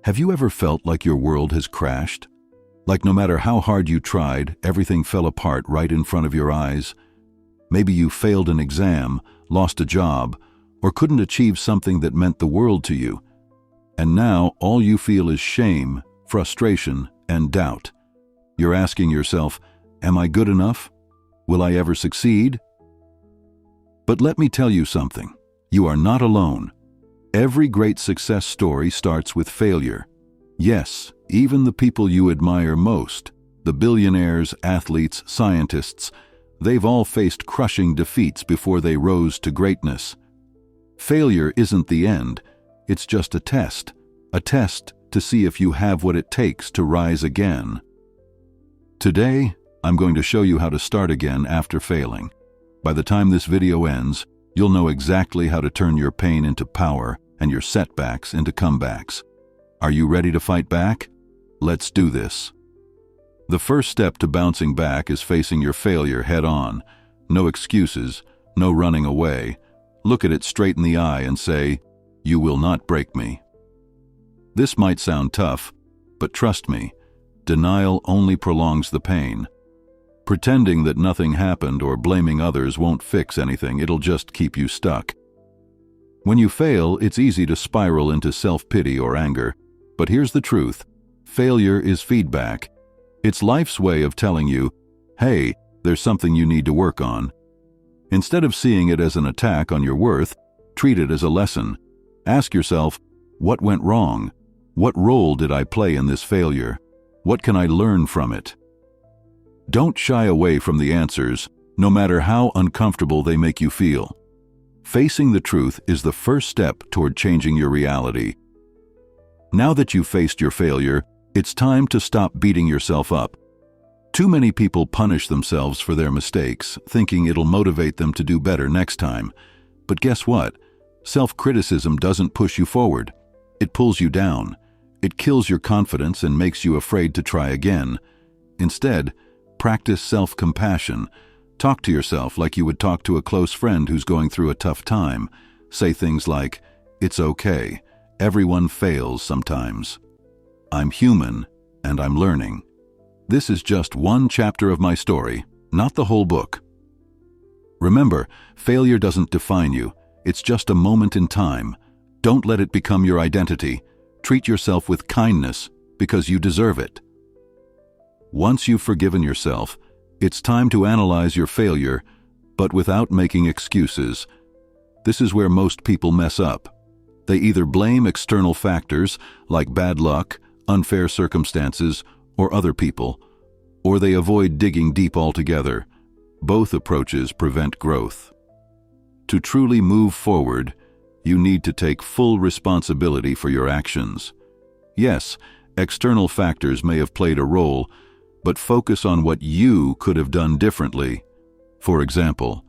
Have you ever felt like your world has crashed? Like no matter how hard you tried, everything fell apart right in front of your eyes? Maybe you failed an exam, lost a job, or couldn't achieve something that meant the world to you. And now all you feel is shame, frustration, and doubt. You're asking yourself, am I good enough? Will I ever succeed? But let me tell you something. You are not alone. Every great success story starts with failure. Yes, even the people you admire most, the billionaires, athletes, scientists, they've all faced crushing defeats before they rose to greatness. Failure isn't the end, it's just a test to see if you have what it takes to rise again. Today, I'm going to show you how to start again after failing. By the time this video ends, you'll know exactly how to turn your pain into power and your setbacks into comebacks. Are you ready to fight back? Let's do this. The first step to bouncing back is facing your failure head-on. No excuses, no running away. Look at it straight in the eye and say, "You will not break me." This might sound tough, but trust me, denial only prolongs the pain. Pretending that nothing happened or blaming others won't fix anything, it'll just keep you stuck. When you fail, it's easy to spiral into self-pity or anger. But here's the truth. Failure is feedback. It's life's way of telling you, hey, there's something you need to work on. Instead of seeing it as an attack on your worth, treat it as a lesson. Ask yourself, what went wrong? What role did I play in this failure? What can I learn from it? Don't shy away from the answers, no matter how uncomfortable they make you feel. Facing the truth is the first step toward changing your reality. Now that you've faced your failure, it's time to stop beating yourself up. Too many people punish themselves for their mistakes, thinking it'll motivate them to do better next time. But guess what? Self-criticism doesn't push you forward. It pulls you down. It kills your confidence and makes you afraid to try again. Instead, practice self-compassion. Talk to yourself like you would talk to a close friend who's going through a tough time. Say things like, "It's okay. Everyone fails sometimes. I'm human, and I'm learning. This is just one chapter of my story, not the whole book." Remember, failure doesn't define you. It's just a moment in time. Don't let it become your identity. Treat yourself with kindness, because you deserve it. Once you've forgiven yourself, it's time to analyze your failure, but without making excuses. This is where most people mess up. They either blame external factors, like bad luck, unfair circumstances, or other people, or they avoid digging deep altogether. Both approaches prevent growth. To truly move forward, you need to take full responsibility for your actions. Yes, external factors may have played a role, but focus on what you could have done differently. For example,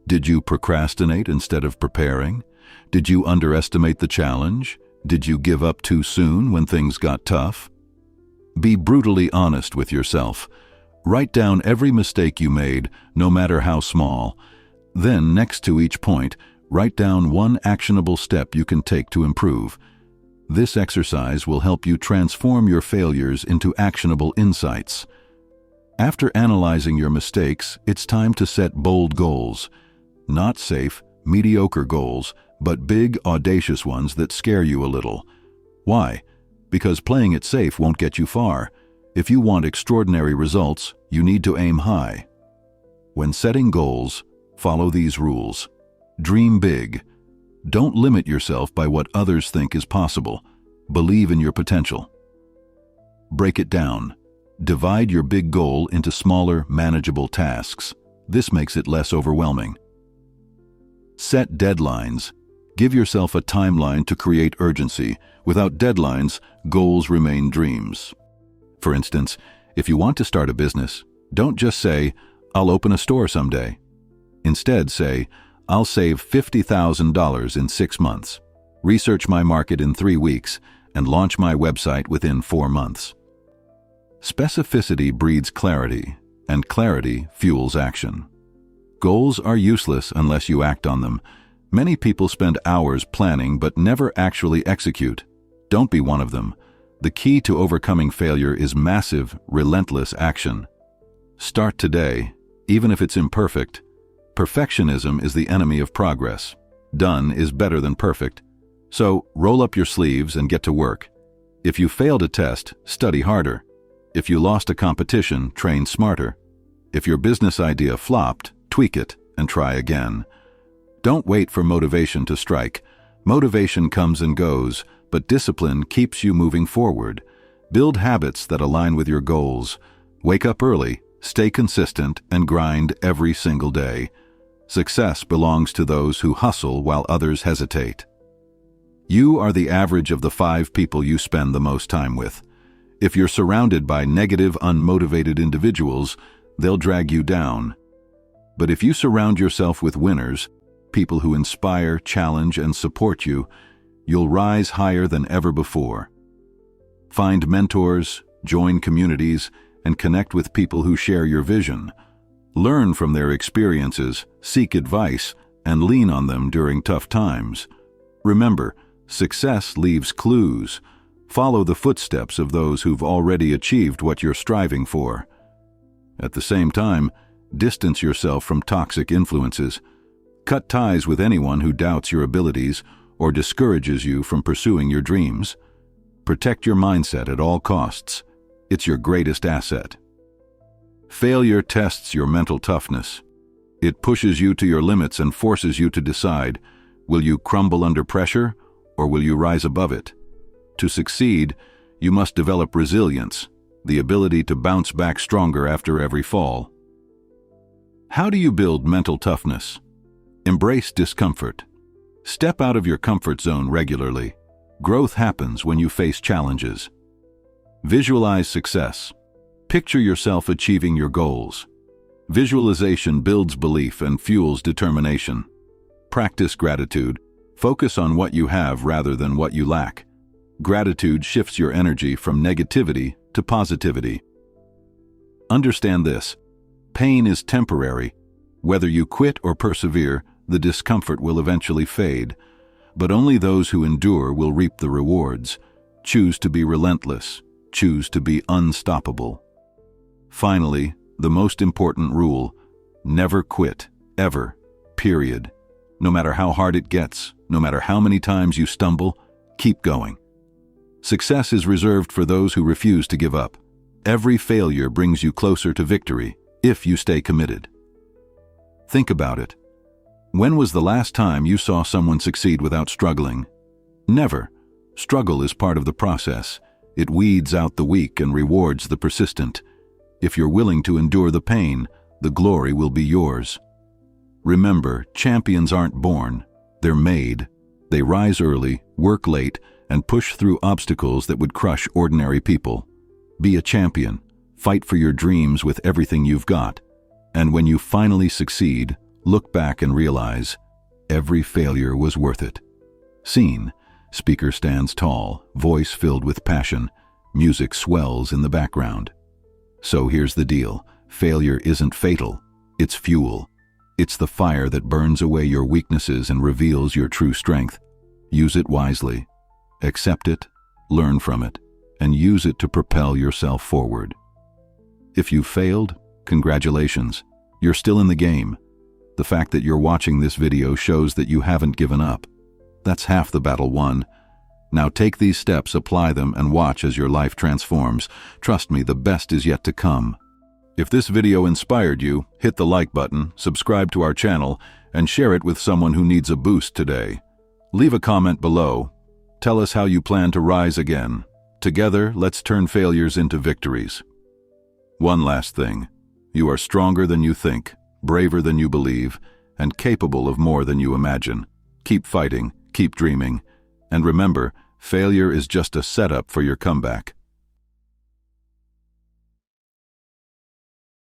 did you procrastinate instead of preparing? Did you underestimate the challenge? Did you give up too soon when things got tough? Be brutally honest with yourself. Write down every mistake you made, no matter how small. Then, next to each point, write down one actionable step you can take to improve. This exercise will help you transform your failures into actionable insights. After analyzing your mistakes, it's time to set bold goals. Not safe, mediocre goals, but big, audacious ones that scare you a little. Why? Because playing it safe won't get you far. If you want extraordinary results, you need to aim high. When setting goals, follow these rules. Dream big. Don't limit yourself by what others think is possible. Believe in your potential. Break it down. Divide your big goal into smaller, manageable tasks. This makes it less overwhelming. Set deadlines. Give yourself a timeline to create urgency. Without deadlines, goals remain dreams. For instance, if you want to start a business, don't just say, "I'll open a store someday." Instead, say, "I'll save $50,000 in 6 months, research my market in 3 weeks, and launch my website within 4 months." Specificity breeds clarity, and clarity fuels action. Goals are useless unless you act on them. Many people spend hours planning but never actually execute. Don't be one of them. The key to overcoming failure is massive, relentless action. Start today, even if it's imperfect. Perfectionism is the enemy of progress. Done is better than perfect. So, roll up your sleeves and get to work. If you failed a test, study harder. If you lost a competition, train smarter. If your business idea flopped, tweak it and try again. Don't wait for motivation to strike. Motivation comes and goes, but discipline keeps you moving forward. Build habits that align with your goals. Wake up early, stay consistent, and grind every single day. Success belongs to those who hustle while others hesitate. You are the average of the 5 people you spend the most time with. If you're surrounded by negative, unmotivated individuals, they'll drag you down. But if you surround yourself with winners, people who inspire, challenge, and support you, you'll rise higher than ever before. Find mentors, join communities, and connect with people who share your vision. Learn from their experiences, seek advice, and lean on them during tough times. Remember, success leaves clues. Follow the footsteps of those who've already achieved what you're striving for. At the same time, distance yourself from toxic influences. Cut ties with anyone who doubts your abilities or discourages you from pursuing your dreams. Protect your mindset at all costs. It's your greatest asset. Failure tests your mental toughness. It pushes you to your limits and forces you to decide, will you crumble under pressure or will you rise above it? To succeed, you must develop resilience, the ability to bounce back stronger after every fall. How do you build mental toughness? Embrace discomfort. Step out of your comfort zone regularly. Growth happens when you face challenges. Visualize success. Picture yourself achieving your goals. Visualization builds belief and fuels determination. Practice gratitude. Focus on what you have rather than what you lack. Gratitude shifts your energy from negativity to positivity. Understand this: pain is temporary. Whether you quit or persevere, the discomfort will eventually fade. But only those who endure will reap the rewards. Choose to be relentless. Choose to be unstoppable. Finally, the most important rule: never quit, ever, period. No matter how hard it gets, no matter how many times you stumble, keep going. Success is reserved for those who refuse to give up. Every failure brings you closer to victory, if you stay committed. Think about it. When was the last time you saw someone succeed without struggling? Never. Struggle is part of the process. It weeds out the weak and rewards the persistent. If you're willing to endure the pain, the glory will be yours. Remember, champions aren't born, they're made. They rise early, work late, and push through obstacles that would crush ordinary people. Be a champion. Fight for your dreams with everything you've got. And when you finally succeed, look back and realize every failure was worth it. Scene: speaker stands tall, voice filled with passion. Music swells in the background. So here's the deal. Failure isn't fatal. It's fuel. It's the fire that burns away your weaknesses and reveals your true strength. Use it wisely. Accept it, learn from it, and use it to propel yourself forward. If you've failed, congratulations. You're still in the game. The fact that you're watching this video shows that you haven't given up. That's half the battle won. Now take these steps, apply them, and watch as your life transforms. Trust me, the best is yet to come. If this video inspired you, hit the like button, subscribe to our channel, and share it with someone who needs a boost today. Leave a comment below. Tell us how you plan to rise again. Together, let's turn failures into victories. One last thing. You are stronger than you think, braver than you believe, and capable of more than you imagine. Keep fighting, keep dreaming, and remember, failure is just a setup for your comeback.